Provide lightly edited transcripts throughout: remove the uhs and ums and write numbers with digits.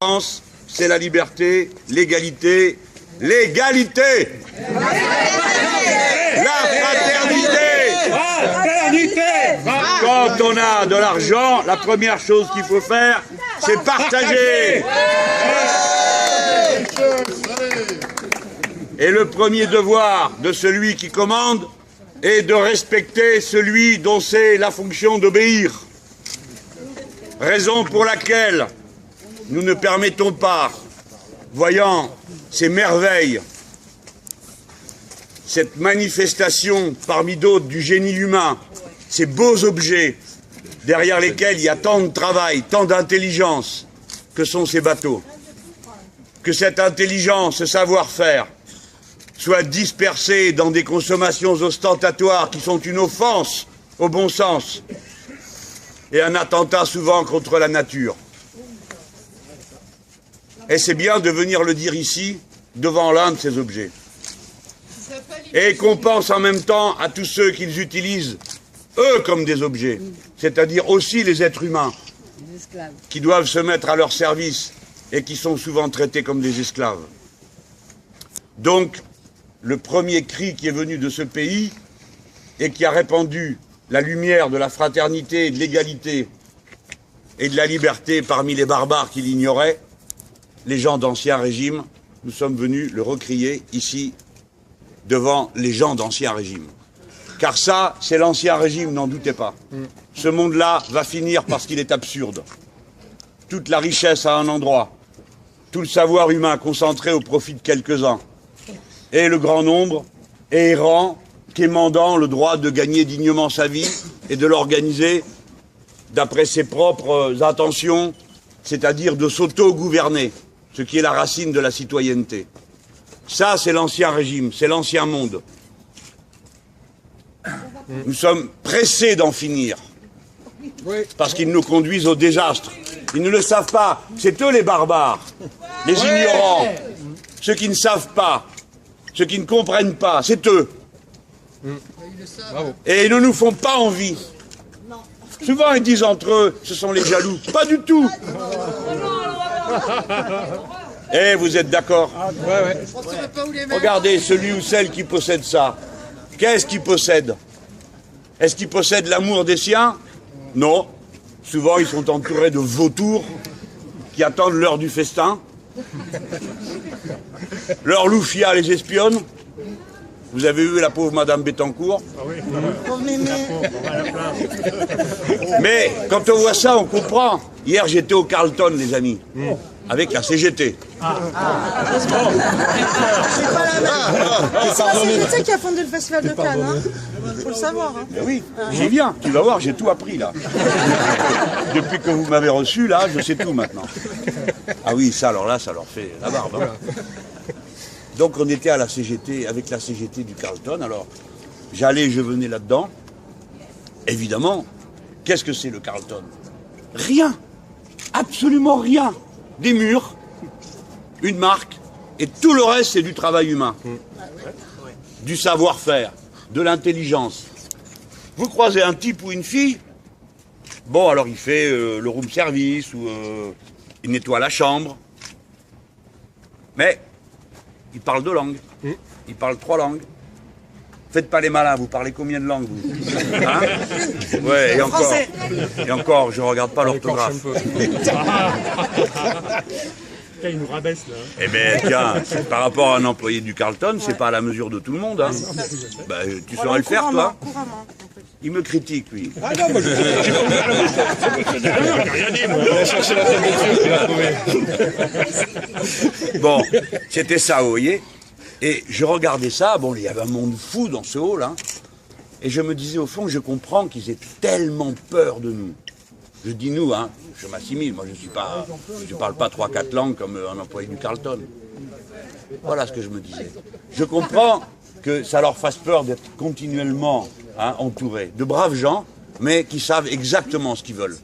France, c'est la liberté, l'égalité, l'égalité, la fraternité. Quand on a de l'argent, la première chose qu'il faut faire, c'est partager. Et le premier devoir de celui qui commande est de respecter celui dont c'est la fonction d'obéir. Raison pour laquelle nous ne permettons pas, voyant ces merveilles, cette manifestation parmi d'autres du génie humain, ces beaux objets derrière lesquels il y a tant de travail, tant d'intelligence que sont ces bateaux, que cette intelligence, ce savoir-faire soit dispersé dans des consommations ostentatoires qui sont une offense au bon sens et un attentat souvent contre la nature. Et c'est bien de venir le dire ici, devant l'un de ces objets. Et qu'on pense en même temps à tous ceux qu'ils utilisent, eux, comme des objets, c'est-à-dire aussi les êtres humains, qui doivent se mettre à leur service et qui sont souvent traités comme des esclaves. Donc, le premier cri qui est venu de ce pays et qui a répandu la lumière de la fraternité, de l'égalité et de la liberté parmi les barbares qui l'ignoraient, les gens d'Ancien Régime, nous sommes venus le recrier ici devant les gens d'Ancien Régime. Car ça, c'est l'Ancien Régime, n'en doutez pas. Ce monde-là va finir parce qu'il est absurde. Toute la richesse à un endroit, tout le savoir humain concentré au profit de quelques-uns, et le grand nombre errant, quémandant le droit de gagner dignement sa vie et de l'organiser d'après ses propres intentions, c'est-à-dire de s'auto-gouverner, ce qui est la racine de la citoyenneté. Ça, c'est l'Ancien Régime, c'est l'Ancien Monde. Nous sommes pressés d'en finir, parce qu'ils nous conduisent au désastre. Ils ne le savent pas, c'est eux les barbares, les ignorants, ceux qui ne savent pas, ceux qui ne comprennent pas, c'est eux. Et ils ne nous font pas envie. Souvent ils disent entre eux, ce sont les jaloux. Pas du tout. Eh, vous êtes d'accord? Regardez celui ou celle qui possède ça. Qu'est-ce qu'il possède? Est-ce qu'il possède l'amour des siens? Non. Souvent ils sont entourés de vautours qui attendent l'heure du festin. Leur loufia les espionne. Vous avez vu la pauvre Madame Bettencourt? Mais quand on voit ça, on comprend. Hier, j'étais au Carlton, les amis, avec la CGT. C'est la CGT qui a fondé le Festival de Cannes, hein. Faut le savoir. Hein. Ben oui, j'y viens. Tu vas voir, j'ai tout appris, là. Depuis que vous m'avez reçu, là, je sais tout maintenant. Ah oui, ça, alors là, ça leur fait la barbe. Hein. Donc on était à la CGT, avec la CGT du Carlton, alors j'allais, je venais là-dedans. Évidemment, qu'est-ce que c'est le Carlton? Rien, absolument rien. Des murs, une marque, et tout le reste c'est du travail humain. Du savoir-faire, de l'intelligence. Vous croisez un type ou une fille, bon alors il fait le room service, ou il nettoie la chambre, mais il parle 2 langues. Il parle 3 langues. Faites pas les malins, vous parlez combien de langues, vous? Hein? Ouais, et encore, je regarde pas l'orthographe. Il nous rabaisse là. Eh bien, tiens, par rapport à un employé du Carlton, c'est pas à la mesure de tout le monde. Hein. Bah, tu saurais le faire, toi? Il me critique, lui. Ah non, moi je j'ai rien dit, moi. Il a cherché la tête de il Bon, c'était ça, vous voyez. Et je regardais ça, bon, il y avait un monde fou dans ce hall, hein. Et je me disais, au fond, je comprends qu'ils aient tellement peur de nous. Je dis nous, hein, je m'assimile, moi je parle pas 3-4 langues comme un employé du Carlton. Voilà ce que je me disais. Je comprends que ça leur fasse peur d'être continuellement entourés de braves gens, mais qui savent exactement ce qu'ils veulent.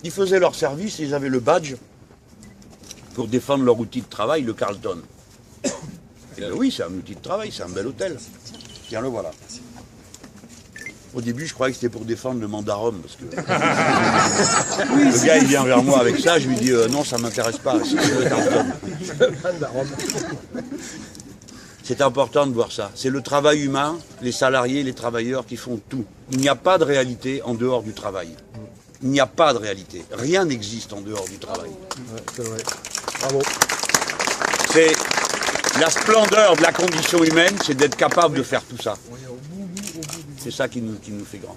Ils faisaient leur service et ils avaient le badge pour défendre leur outil de travail, le Carlton. Et bien oui, c'est un outil de travail, c'est un bel hôtel. Tiens, le voilà. Au début, je croyais que c'était pour défendre le mandarum, parce que le gars, il vient vers moi avec ça, je lui dis non, ça m'intéresse pas. C'est important de voir ça. C'est le travail humain, les salariés, les travailleurs qui font tout. Il n'y a pas de réalité en dehors du travail. Il n'y a pas de réalité. Rien n'existe en dehors du travail. Ouais, c'est vrai. Bravo. C'est la splendeur de la condition humaine, c'est d'être capable de faire tout ça. C'est ça qui nous fait grand.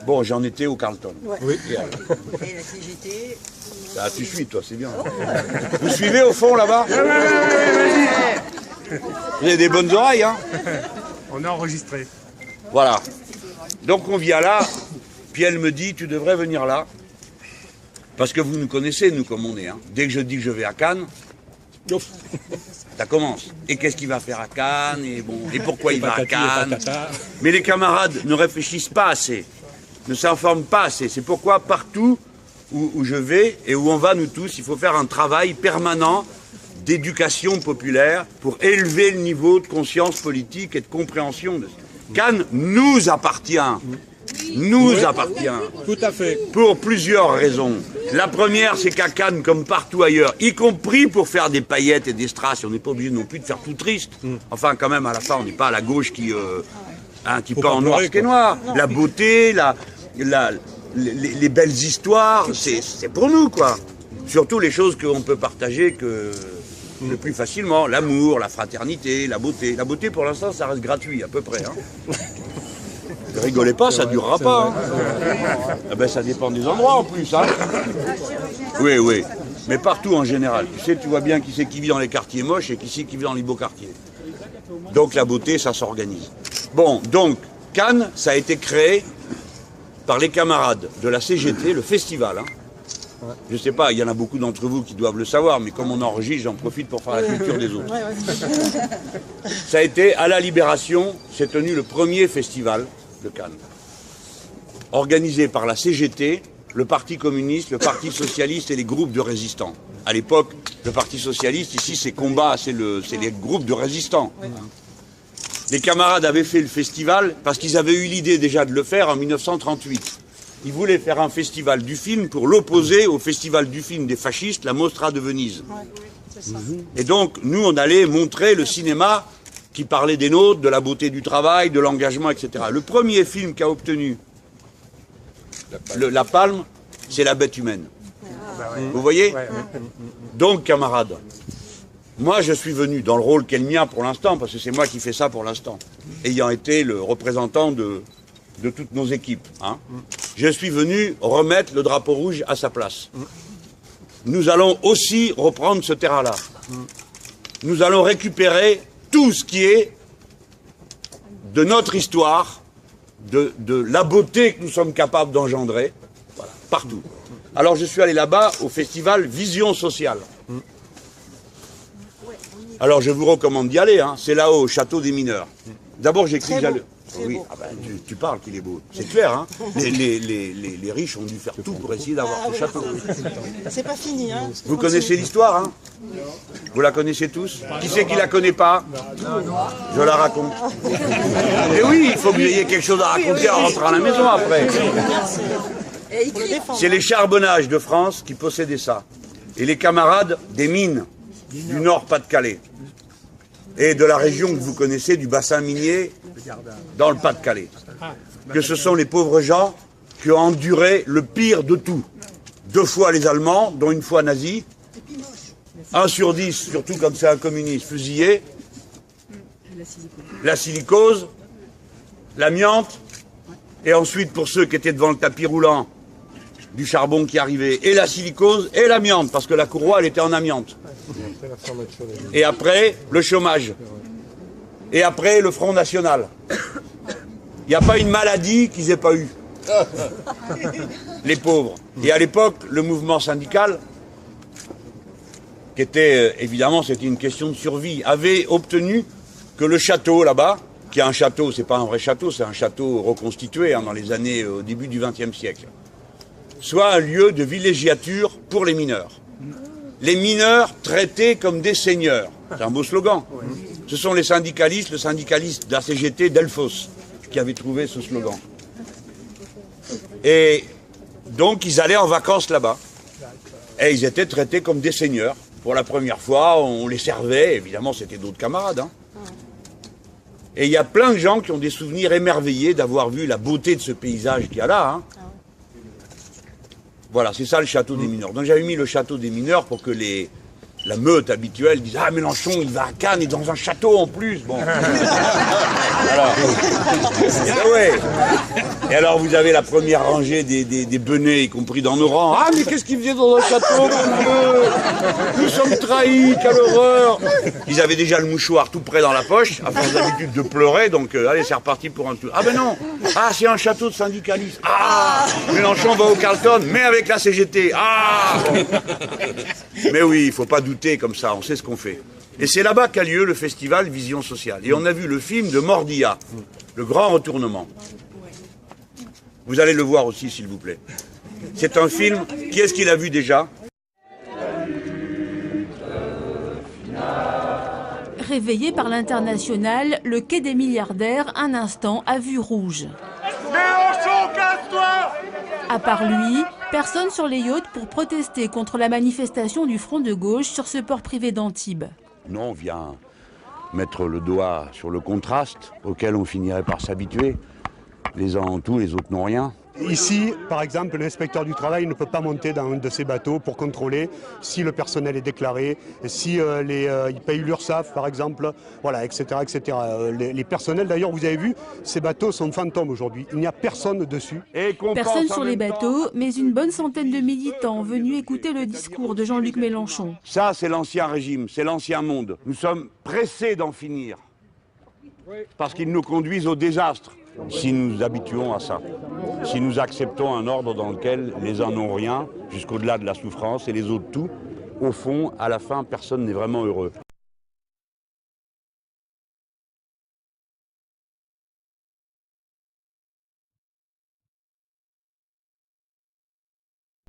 Bon, j'en étais au Carlton. Ouais. Oui. Et la CGT. Ah, tu suis, toi, c'est bien. Vous suivez au fond, là-bas? Vous avez des bonnes oreilles, hein? On a enregistré. Voilà. Donc on vient là, puis elle me dit, tu devrais venir là. Parce que vous nous connaissez, nous, comme on est. Hein. Dès que je dis que je vais à Cannes, ça commence. Et qu'est-ce qu'il va faire à Cannes? Et, bon, et pourquoi il va à Cannes? Mais les camarades ne réfléchissent pas assez, ne s'informent pas assez. C'est pourquoi partout où je vais et où on va, nous tous, il faut faire un travail permanent d'éducation populaire pour élever le niveau de conscience politique et de compréhension. Cannes nous appartient. Nous appartient. Tout à fait. Pour plusieurs raisons. La première, c'est qu'à Cannes, comme partout ailleurs, y compris pour faire des paillettes et des strass, on n'est pas obligé non plus de faire tout triste. Enfin, quand même, à la fin, on n'est pas à la gauche qui peint en noir ce qui est noir. La beauté, les belles histoires, c'est pour nous, quoi. Surtout les choses qu'on peut partager le plus facilement. L'amour, la fraternité, la beauté. La beauté, pour l'instant, ça reste gratuit, à peu près. Hein. Ne rigolez pas, ça ne durera pas. Hein. Ah ben, ça dépend des endroits en plus. Hein. Oui, oui. Mais partout en général. Tu sais, tu vois bien qui c'est qui vit dans les quartiers moches et qui c'est qui vit dans les beaux quartiers. Donc la beauté, ça s'organise. Bon, donc, Cannes, ça a été créé par les camarades de la CGT, le festival. Hein. Je ne sais pas, il y en a beaucoup d'entre vous qui doivent le savoir, mais comme on enregistre, j'en profite pour faire la culture des autres. Ça a été, à la Libération, s'est tenu le premier festival de Cannes, organisé par la CGT, le Parti communiste, le Parti socialiste et les groupes de résistants. À l'époque, le Parti socialiste, ici, c'est combat, c'est les groupes de résistants. Les camarades avaient fait le festival parce qu'ils avaient eu l'idée déjà de le faire en 1938. Ils voulaient faire un festival du film pour l'opposer au festival du film des fascistes, la Mostra de Venise. Et donc, nous, on allait montrer le cinéma qui parlait des nôtres, de la beauté du travail, de l'engagement, etc. Le premier film qui a obtenu la palme, c'est La Bête humaine. Vous voyez? Donc, camarades, moi, je suis venu dans le rôle qu'est le mien pour l'instant, parce que c'est moi qui fais ça pour l'instant, ayant été le représentant de toutes nos équipes. Hein. Je suis venu remettre le drapeau rouge à sa place. Nous allons aussi reprendre ce terrain-là. Nous allons récupérer tout ce qui est de notre histoire, de la beauté que nous sommes capables d'engendrer, voilà, partout. Alors je suis allé là-bas au festival Vision Sociale. Alors je vous recommande d'y aller, hein. C'est là-haut, au château des mineurs. D'abord j'ai écrit... Oui, ah ben, tu parles qu'il est beau. C'est clair, hein. Les riches ont dû faire tout pour essayer d'avoir ce château. C'est pas fini, hein. Vous connaissez l'histoire, hein? Vous la connaissez tous? Qui c'est qui la connaît pas? Je la raconte. Et oui, il faut que vous ayez quelque chose à raconter en rentrant à la maison après. C'est les charbonnages de France qui possédaient ça. Et les camarades des mines du Nord Pas-de-Calais. Et de la région que vous connaissez, du bassin minier, dans le Pas-de-Calais. Que ce sont les pauvres gens qui ont enduré le pire de tout. 2 fois les Allemands, dont une fois nazis. 1 sur 10, surtout quand c'est un communiste, fusillé. La silicose, l'amiante. Et ensuite, pour ceux qui étaient devant le tapis roulant, du charbon qui arrivait. Et la silicose et l'amiante, parce que la courroie, elle était en amiante. Et après, le chômage. Et après, le Front National. Il n'y a pas une maladie qu'ils n'aient pas eue. Les pauvres. Et à l'époque, le mouvement syndical, qui était, évidemment, c'était une question de survie, avait obtenu que le château, là-bas, qui est un château, c'est pas un vrai château, c'est un château reconstitué hein, dans les années, au début du XXe siècle, soit un lieu de villégiature pour les mineurs. Les mineurs traités comme des seigneurs. C'est un beau slogan. Ce sont les syndicalistes, le syndicaliste de la CGT, Delphos, qui avait trouvé ce slogan. Et donc ils allaient en vacances là-bas. Et ils étaient traités comme des seigneurs. Pour la première fois, on les servait, évidemment c'était d'autres camarades. Hein. Et il y a plein de gens qui ont des souvenirs émerveillés d'avoir vu la beauté de ce paysage qu'il y a là. Hein. Voilà, c'est ça le château des mineurs. Donc j'avais mis le château des mineurs pour que la meute habituelle dise « Ah, Mélenchon, il va à Cannes et dans un château en plus !» Bon. Alors, ouais. Et alors vous avez la première rangée des benets, y compris dans nos rangs. « Ah, mais qu'est-ce qu'ils faisaient dans un château, mon Dieu ! Nous sommes trahis, quelle horreur !» Ils avaient déjà le mouchoir tout près dans la poche, à force d'habitude de pleurer, donc allez, c'est reparti pour un tour. « Ah ben non, ah, c'est un château de syndicalistes. Ah, Mélenchon va au Carlton, mais avec la CGT. Ah !» Mais oui, il ne faut pas douter comme ça, on sait ce qu'on fait. Et c'est là-bas qu'a lieu le festival Vision Sociale. Et on a vu le film de Mordilla, Le Grand Retournement. Vous allez le voir aussi, s'il vous plaît. C'est un film, qui est-ce qui l'a vu déjà? Réveillé par l'international, le quai des milliardaires, un instant, a vu rouge. Mélenchon, casse-toi! À part lui, personne sur les yachts pour protester contre la manifestation du Front de gauche sur ce port privé d'Antibes. Non, on vient mettre le doigt sur le contraste auquel on finirait par s'habituer. Les uns ont tout, les autres n'ont rien. Ici, par exemple, l'inspecteur du travail ne peut pas monter dans un de ces bateaux pour contrôler si le personnel est déclaré, si il paye l'URSSAF, par exemple, voilà, etc. etc. Les personnels, d'ailleurs, vous avez vu, ces bateaux sont fantômes aujourd'hui. Il n'y a personne dessus. Personne sur les bateaux, mais une bonne centaine de militants venus écouter le discours de Jean-Luc Mélenchon. Ça, c'est l'ancien régime, c'est l'ancien monde. Nous sommes pressés d'en finir, parce qu'ils nous conduisent au désastre. Si nous nous habituons à ça, si nous acceptons un ordre dans lequel les uns n'ont rien, jusqu'au-delà de la souffrance, et les autres tout, au fond, à la fin, personne n'est vraiment heureux.